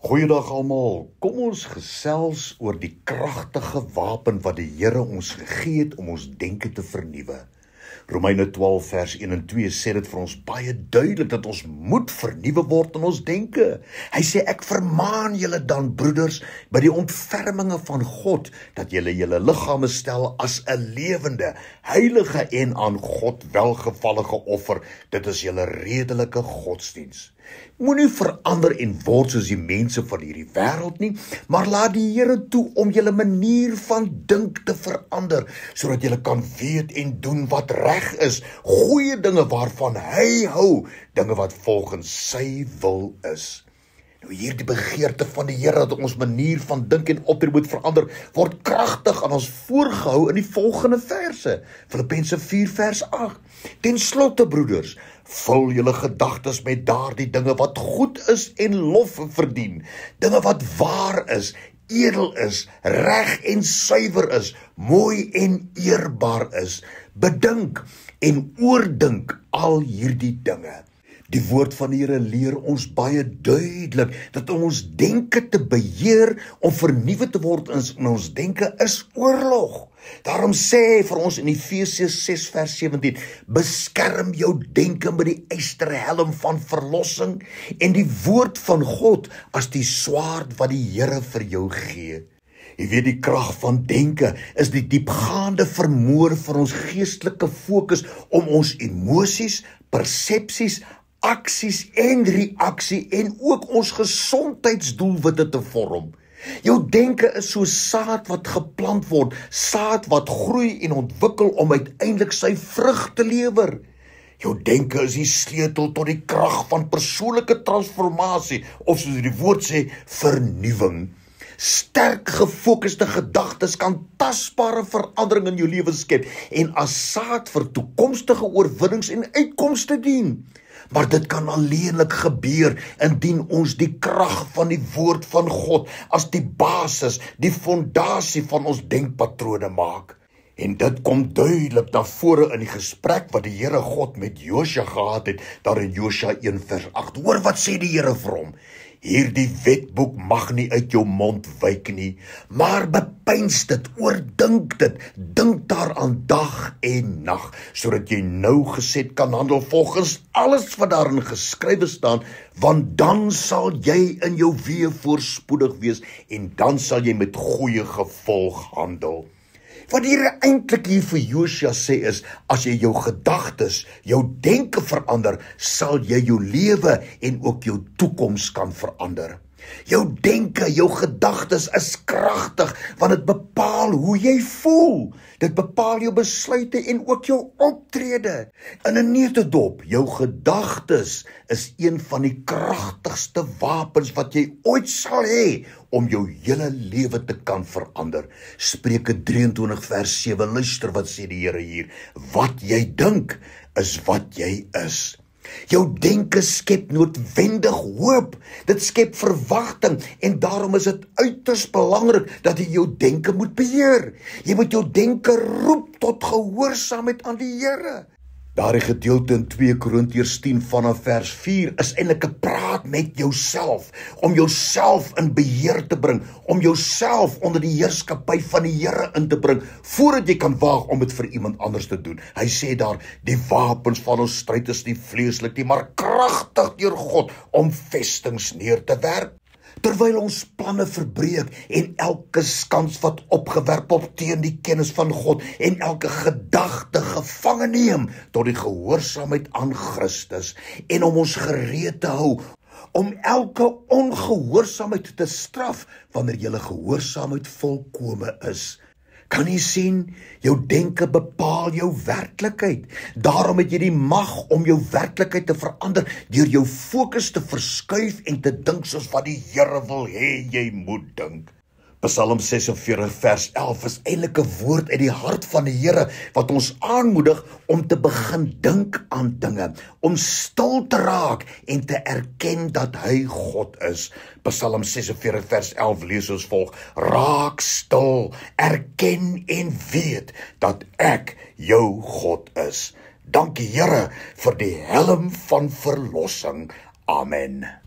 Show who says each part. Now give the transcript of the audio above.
Speaker 1: Goeiedag almal, kom ons gesels oor die kragtige wapen wat die Here ons gegee het om ons denke te vernuwe. Romeine 12 vers 1 en 2 sê dit vir ons baie duidelik dat ons moet vernuwe word in ons denke. Hy sê ek vermaan julle dan broeders by die ontferminge van God dat julle julle liggame stel as 'n lewende, heilige en aan God welgevallige offer. Dit is julle redelike godsdiens. Moenie verander en word soos die mense van hierdie wêreld nie, maar laat die Here toe om julle manier van dink te verander, sodat julle kan weet en doen wat reg is, goeie dinge waarvan hy hou, dinge wat volgens sy wil is. Nou hierdie begeerte van die Here dat ons manier van dink en optree moet verander, word kragtig aan ons voorgehou in die volgende verse. Filippense 4 vers 8. Ten slotte broeders, vul julle gedagtes met daardie dinge wat goed is en lof verdien, dinge wat waar is, edel is, reg en suiwer is, mooi en eerbaar is. Bedink en oordink al hierdie dinge. Die woord van die Here leer ons baie duidelik dat om ons denke te beheer, om vernuwe te word in ons denke is oorlog. Daarom sê hy vir ons in Efesiërs 6 vers 17, beskerm jou denke met die ysterhelm van verlossing en die woord van God as die swaard wat die Here vir jou gee. Jy weet die krag van denke is die diepgaande vermoë van ons geestelike fokus om ons emosies, persepsies, aksies en reaksie en ook ons gesondheidsdoelwitte te vorm. Jou denke is so saad wat geplant word, saad wat groei en ontwikkel om uiteindelik sy vrug te lewer. Jou denke is die sleutel tot die krag van persoonlike transformasie, of soos die woord sê, vernuwing. Sterk gefokuste gedagtes kan tasbare verandering in jou lewe skep en as saad vir toekomstige oorwinnings en uitkomste dien. Maar dit kan alleenlik gebeur indien ons die krag van die woord van God as die basis, die fondasie van ons denkpatrone maak. En dit kom duidelik na vore in die gesprek wat die Here God met Josua gehad het, daar in Josua 1 vers 8. Hoor wat sê die Here vir hom? Hierdie wetboek mag nie uit jou mond wyk nie, maar bepeins dit, oordink dit, dink daaraan dag en nag, sodat jy nougeset kan handel volgens alles wat daarin geskrywe staan, want dan sal jy in jou weë voorspoedig wees en dan sal jy met goeie gevolg handel. Wat die Here eintlik hier vir Josua sê is, as jy jou gedagtes, jou denke verander, sal jy jou lewe en ook jou toekoms kan verander. Jou denke, jou gedagtes is kragtig, want dit bepaal hoe jy voel. Dit bepaal jou besluite en ook jou optrede. In 'n neutedop, jou gedagtes is een van die kragtigste wapens wat jy ooit sal hê om jou hele lewe te kan verander. Spreuke 23 vers 7, luister wat sê die Here hier. Wat jy dink, is wat jy is. Jou denke skep noodwendig hoop, dit skep verwagting en daarom is dit uiters belangrik dat jy jou denke moet beheer. Jy moet jou denke roep tot gehoorsaamheid aan die Here. Daardie gedeelte in 2 Korintiërs 10 vanaf vers 4 is eintlik 'n praat met jouself, om jouself in beheer te bring, om jouself onder die heerskappy van die Here in te bring, voordat jy kan waag om dit vir iemand anders te doen. Hy sê daar, die wapens van ons stryd is nie vleeslik nie, maar kragtig deur God om vestings neer te werp. Terwyl ons planne verbreek en elke skans wat opgewerp word teen die kennis van God en elke gedagte gevange neem tot die gehoorsaamheid aan Christus en om ons gereed te hou om elke ongehoorsaamheid te straf wanneer julle gehoorsaamheid volkome is. Kan jy sien, jou denke bepaal jou werklikheid. Daarom het jy die mag om jou werklikheid te verander deur jou fokus te verskuif en te dink soos wat die Here wil hê jy moet dink. Psalm 46 vers 11 is eintlik 'n woord uit die hart van die Here wat ons aanmoedig om te begin dink aan dinge, om stil te raak en te erken dat hy God is. Psalm 46 vers 11 lees ons volg: Raak stil, erken en weet dat ek jou God is. Dankie Here vir die helm van verlossing. Amen.